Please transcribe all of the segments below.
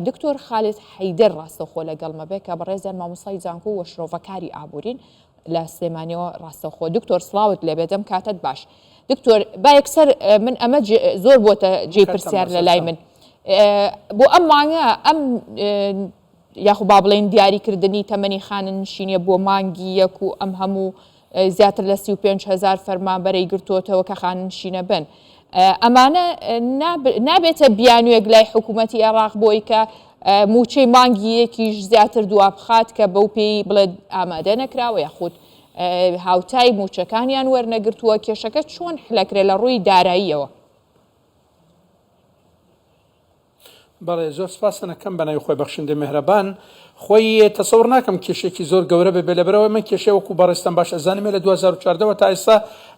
دکتۆر خالد حەیدەر ڕاستەوخۆ لەگەڵمە بێ کە بەڕێزیان مامۆستای زانکۆ و شرۆڤەکاری ئابوورین لە سلێمانیەوە ڕاستەوخۆ. دکتۆر سڵاوت لێبێدەم کاتت باش. دکتۆر با یەکسەر من ئەمە زۆر بۆتە جێ پرسیار لە لای من بۆ ئەم مانگە ئەم یاخو با بڵێن دیاریکردنی تەمەنی خانەنشینیە بۆ مانگی یەک و ئەم هەموو زیاتر لە 35,000 فەرمانبەرەی گرتووەتەوە کە خانەنشینە بن. ئەمانە نابێتە بیانوێک لای حکوومەتی عێراق بۆی کە موچەی مانگی یەکیش زیاتر دوا بخات کە بەو پێی بڵێ ئامادە نەکراوە یاخود هاوتای موچەکانیان وەرنەگرتووە. کێشەکە چۆن حلەکرێ لە ڕووی داراییەوە؟ بەڵێ زۆر سپاسەکەم بەناوی خۆی بەخشندە میهرەبان. خۆی تەسەوڕ ناکەم کێشێکی زۆر گەورە بێ لەبەرەوە من کێشەیە وەکو بەڕێستان باش ئەزانم لە 2014 تا ئێستا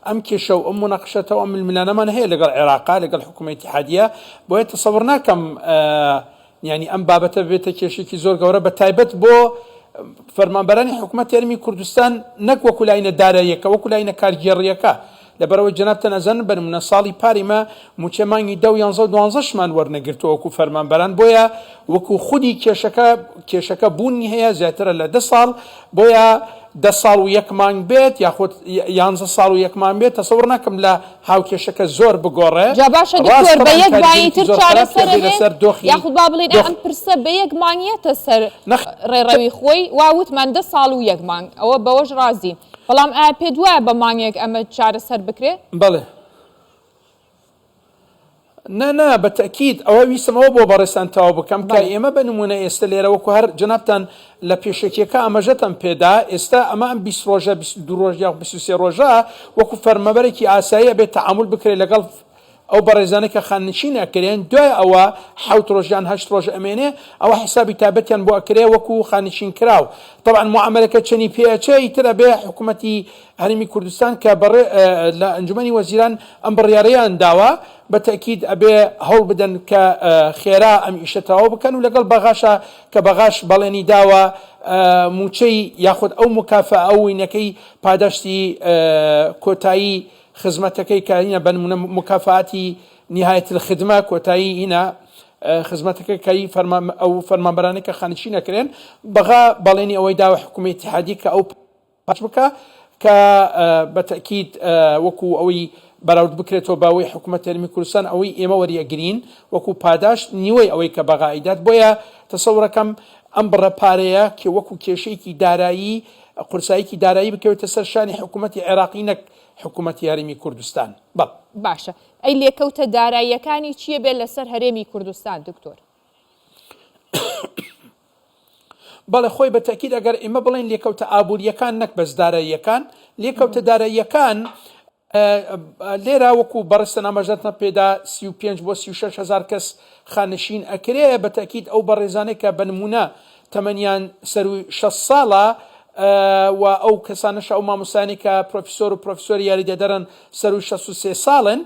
ئەم کێشە و ئەم مناقشەتەوە ئەم ململانەمان هەیە لەگەڵ عێراقا لەگەڵ حکوومەتی اتحادیە بۆیە تەسەوڕ ناکەم یعنی ئەم بابەتە بێتە کێشێکی زۆر گەورە بە تایبەت بۆ فەرمانبەرانی حکوومەت یارمی کوردستان نەک وەکو لاینە داراییەکە وەکو لاینە کارگێڕیەکە. لەبەرەوە جەنابتان ئەزانن بەنمونە ساڵی پاریمە موچە مانگی 10-11 وەرنەگرتووە وەکو فەرمانبەران بۆیە وەکو خودی کێشەکە بوونی هەیە زیاترە لە 10 ساڵ بۆیە 10 ساڵ و 1 مانگ بێت یاخود 11 ساڵ و 1 مانگ بێت. تەسەوڕ ناکەم لە هاوکێشەکە زۆر بگۆڕێ. جا باشە دکتۆر بە یەک مانگی تر چارەسەر یاخود با بڵێن ئەم پرسە بە یەک مانگیەتە سەر ڕێڕەوی خۆی واوتمان 10 ساڵ و 1 مانگ ئەوە بەوەش ڕازین. بەڵام ئایا پێ دوایە بە مانگێک ئەمە چارەسەر بکرێت؟ بەڵێ نە بە تەکید ئەوە ویسمەوە بۆ بەڕێستان تەواو بکەم کە ئێمە بە نمونە ئێستا لێرە وەکو هەر جەنابتان لە پێشێکیەکە ئەمەژەتەم پێدا ئێستا ئەمە ئەم 20 ڕۆژە 22 ڕۆژ یا 23 ڕۆژە وەکو فەرمانبەرێکی ئاسایی بێت تەعامل بکرێت لەگەڵ ئەو بەڕێزانە کە خاننشین ئەکرێن دوای ئەوە 7 ڕۆژیان 8 ڕۆژ ئەمێنێ ئەوە حسابی تابەتیان بۆ ئەکرێ وەکو خاننشین کراو. طبعا معاملەکە چەنی پێچەی ترە بێ حکوومەتی هەرێمی کوردستان کە لە ئەنجومەنی وەزیران ئەم بڕیارەیان داوە بە تەکید ئەبێ هەوڵ بدەن کە خێرا ئەم ئیشەتەوە بکەن و لەگەڵ بەغاشە کە بەغاش بەڵێنی داوە موچەی یاخود ئەو مکافە ئەو وینەکەی پاداشتی کۆتایی خزمەتەکەی کارینە بەنمونە مکافاتی نهایەت الخدمە کۆتایی هینە خزمەتەکە کەی ئەو فەرمانبەرانەی کە خانشین ئەکرێن بەغا بەڵێنی ئەوەی داوە حکوومەتی اتحادیە کە ئەو پاش بکە کە بە تەکید وەکو ئەوەی بەراورد بکرێتەوە باوەی حکوومەت هەرێمی کوردستان ئەوەی ئێمە وەریەگرین وەکو پاداش نیوەی ئەوەی کە بەغا ئیدات. بۆیە تەسەوڕەکەم ئەم بڕە پارەیە کە وەکو کێشەیەکی دارایی قورساییەکی دارایی بکەوێتە سەر شانی حکوومەتی عێراقی نەک حکوومەتی هەرێمی کوردستان. باشە ئەی لێکەوتە داراییەکانی چییە بێت لەسەر هەرێمی کوردستان دکتۆر؟ بەڵێ خۆی بە تەکید ئەگەر ئێمە بڵێن لێکەوتە ئابوووریەکان نەک بەس داراییەکان لێکەوتە داراییەکان لێرە وەکو بەڕستە نامەژەتە پێدا 35 بۆ 36 هزار کەس خانشین ئەکرێ بە تەکید ئەو بەڕێزانەی کە بنمونە تەمەنیان سەروی 6 ساڵە و ئەو کەسانەش ئەو مامۆستانی کە پرۆفیسۆر و پرۆفیسۆری یاریدەدەرن سەروی 63 ساڵن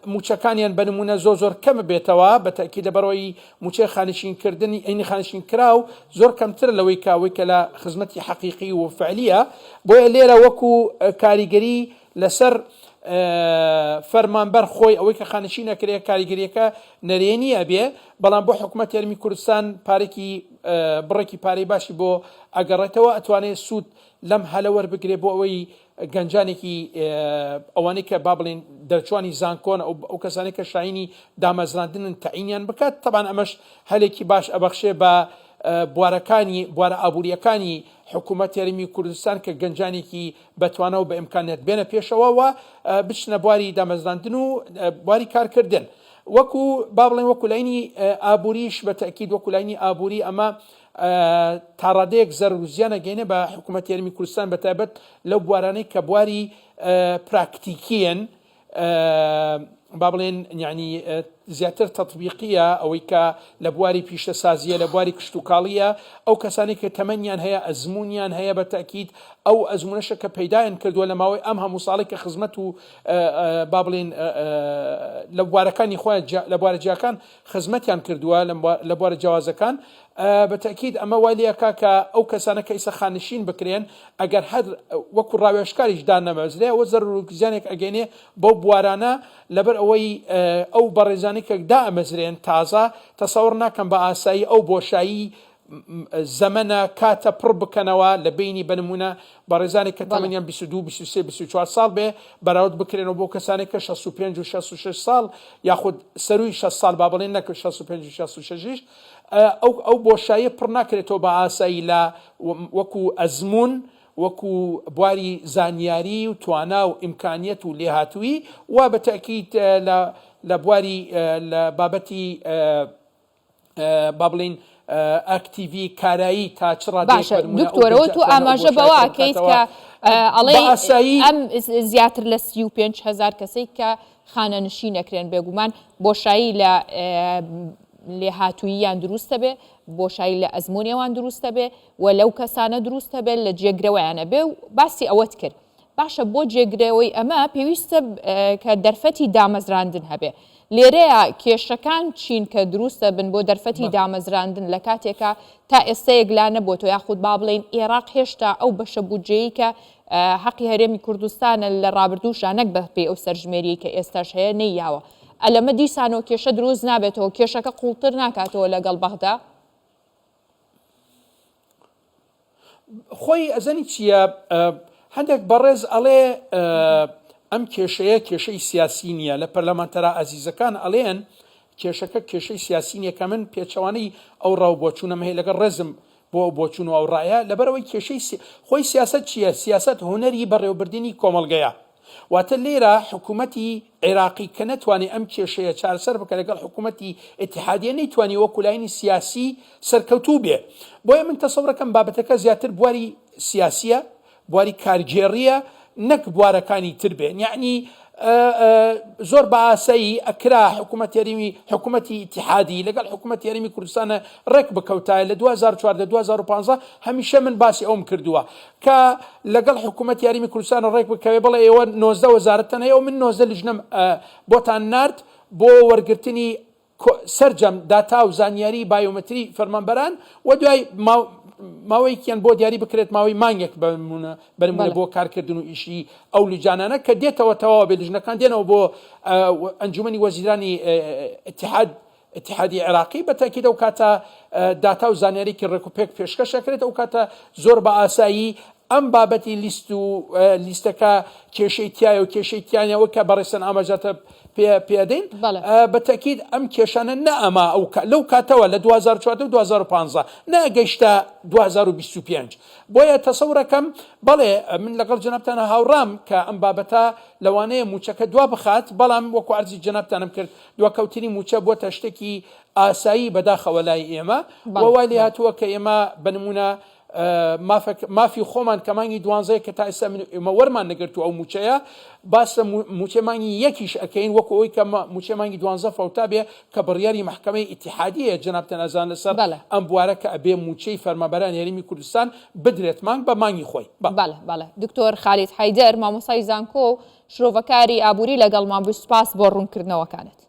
موچەکانیان بنمونە زۆر کەمە بێتەوە بە تەکید لەبەرەوەی موچەی خانشینکردنی ئەینی خانشین کراو زۆر کەمتر لەوەی کاوەی کە لە خزمەتی حەقیقی و فعلیە. بۆیە لێرە وەکو کاریگەری لەسەر فەرمانبەر خۆی ئەوەی کە خانشین ئەکرێ کاریگەریەکە نەرێنیە بێ بەڵام بۆ حکوومەتی هەرێمی کوردستان پارێکی بڕێکی پارەی باشی بۆ ئەگەڕێتەوە ئەتوانێت سوود لەم هەلە وەربگرێ بۆ ئەوەی گەنجانێکی ئەوانەی کە با بڵێن دەرچوانی زانکۆن ئەو کەسانی کە شاینی دامەزراندنن تەعینیان بکات. طبعا ئەمەش هەلێکی باش ئەبەخشێ بە بوارە ئابوووریەکانی حکوومەت هەرێمی کوردستان کە گەنجانێکی بەتوانە و بە ئیمکانێت بێنە پێشەوە و بچنە بواری دامەزراندن و بواری کارکردن. وەکو با بڵێن وەکو لاینی ئابووریش بە تەکید وەکو لاینی ئابووری ئەمە تا ڕادەیەک زەر و زیانە گەێنێ بە حکوومەت هەرێمی کوردستان بەتایبەت لەو بوارانەی کە بواری پراکتیکیەن با بڵێن یعنی زیاتر تەطبیقیە ئەوەی کە لە بواری پیشەسازیە لە بواری کشتتوکاڵیە ئەو کەسانی کە تەمەنیان هەیە ئەزمونیان هەیە بە تەکید ئەو ئەزمونەشە کە پەیدایان کردووە لە ماوەی ئەم هەموو ساڵی کە خزمەت و با بڵێن لە بوارەکانی خۆیان لە بوارە جیاکان خزمەتیان کردووە لە بوارە جیاوازەکان بە تەکید ئەمە وای لێکا کە ئەو کەسانە کە ئیسە خانشین بکرێن ئەگەر هەر وەکو ڕاوێژکاریش دان نەمەزرێ ئەوە زەر و زیانێک ئەگەینێ بۆ بوارانە لەبەر ئەوەی ئەو بەڕێزان بارێزانی کە دائەمەزرێن تازە تەسەوڕ ناکەم بە ئاسایی ئەو بۆشایی زەمەنە کاتە پڕ بکەنەوە لە بینی بنمونە بەڕێزانی کە تەمەنیان 22 23 24 ساڵ بێ بەراورد بکرێنەوە بۆ کەسانی کە 65 و 66 ساڵ یاخود سەروی 6 ساڵ با بڵێن نەکە 65 و 66 ئەو بۆشایی پڕ ناکرێتەوە بە ئاسایی لە وەکو ئەزمون وەکو بواری زانیاری و توانا و ئیمکانیەت و لێهاتووی و بە تەکید لە بواری لە بابەتی با بڵین ئەکتیڤی کارایی تا چڕ باشە دکتۆرەوە تو ئاماژە بەواکەیت کە ئەڵێ ئەم زیاتر لە 35,000 کەسێک کە خانەنشین نەکرێن بێگومان بۆشایی لە لێهاتووییان دروستە بێ بۆشایی لە ئەزمونیەوان دروستە بێ و لەو کەسانە دروستە بێت لە جێگرەوەیانە بێ و باسی ئەوەت کرد باشە بۆ جێگرەوەی ئەمە پێویستە کە دەرفەتی دامەزراندن هەبێ لێرەیە کێشەکان چین کە دروستە بن بۆ دەرفەتی دامەزراندن لە کاتێکە تا ئێستا یەکلانە بۆ تۆ یاخود با بڵێن عێراق هێشتا ئەو بەشە بودجەیە کە حەقی هەرێمی کوردستانە لە ڕابردووشە نەک بە پێی ئەو سەرژمێریی کە ئێستاش هەیە نەیاوە ئەلەمە دیسانەوە کێشە دروست نابێتەوە کێشەکە قوڵتر ناکاتەوە لەگەڵ بەغدا خۆی ئەزەنی چییە هەندێک بەڕێز ئەڵێ ئەم کێشەیە کێشەی سیاسی نییە لە پەرلەمانتەرا ئازیزەکان ئەڵێن کێشەکە کێشەی سیاسی نییە کە من پێچەوانەی ئەو ڕاو بۆچوونەمە هەیە لەگەڵ ڕێزم بۆ بۆچوون و ئەو ڕایە لەبەرەوەی کێشەی خۆی سیاست چییە سیاست هوەری بەڕێوەبردننی کۆمەڵگەیە واتە لێرە حکوومەتی عێراقی کە نەتوانێت ئەم کێشەیە چارەسەر بکە لەگەڵ حکوومەتی ئیتیحادیە نەیتوانی وەکو لایەنی سیاسی سەرکەوتوو بێ بۆیە من تەسەوڕەکەم بابەتەکە زیاتر بواری سیاسیە بواری کارگێڕیە نەک بوارەکانی تر بێن یعنی زۆر بە ئاسایی ئەکرا حکوومەتی ئیتیحادی لەگەڵ حکوومەتی یاریمی کوردستانە ڕێک بکەوتایە لە 2014 2015 هەمیشە من باسی ئەوم کردووە کە لەگەڵ حکوومەتی یاریمی کوردستانە ڕێک بکەوێ بڵێ ئێوە 19 وەزارەتەن هەیە و من 19 لیژنەم بۆتان نارد بۆ وەرگرتنی سەرجەم داتا و زانیاری بایۆمەتری فەرمانبەران و دوای ماوەیەکیان بۆ دیاری بکرێت ماوەی مانگێک بنمونە بۆ کارکردن و ئیشی ئەو لیجانانە کە دێتەوە تەواو بێ لیژنەکان دێنەوە بۆ ئەنجومەنی وەزیرانی اتحادی عێراقی بە تاکید ئەو کاتە داتا و زانیاریکی ڕێکوپێک پێشکەشەکرێت ئەو کاتە زۆر بە ئاسایی ئەم بابەتی لیستەکە کێشەی تایە و کێشەی تیانەوە کە بەڕێسەن ئاماژاتە پێدەین بە تاکید ئەم کێشانە نەئەما لەو کاتەوە لە 2014 و 2015 نەگەیشتە 2025 بۆیە تەسەورەکەم بەڵێ من لەگەڵ جەنابتانە هاوڕام کە ئەم بابەتە لەوانەیە موچەکە دوا بخات بەڵام وەکو عەرزی جەنابتانم کرد دواکەوتنی موچە بۆتە شتێکی ئاسایی بەداخەوە لای ئێمە وای لێ هاتووە کە ئێمە بنمونە مافی خۆمان کە مانگی 12 کە تا ئێستا ئێمە وەرمان نەگرتووە ئەو موچەیە باسە موچە مانگی یەکیش ئەکەین وەکو ئەوی کە موچە مانگی 12 فەوتا بێ کە بڕیاری محکەمەی ئیتیحادیە جەنابتان ئەزان لەسەر ئەم بوارە کە ئەبێ موچەی فەرمانبەرانی یاریمی کوردستان بدرێت مانگ بە مانگی خۆی بەڵێ دکتۆر خالید حەیدەر مامۆستای زانکۆ و شرۆڤەکاری ئابووری لەگەڵمان بوو سوپاس بۆ ڕوونکردنەوەکانت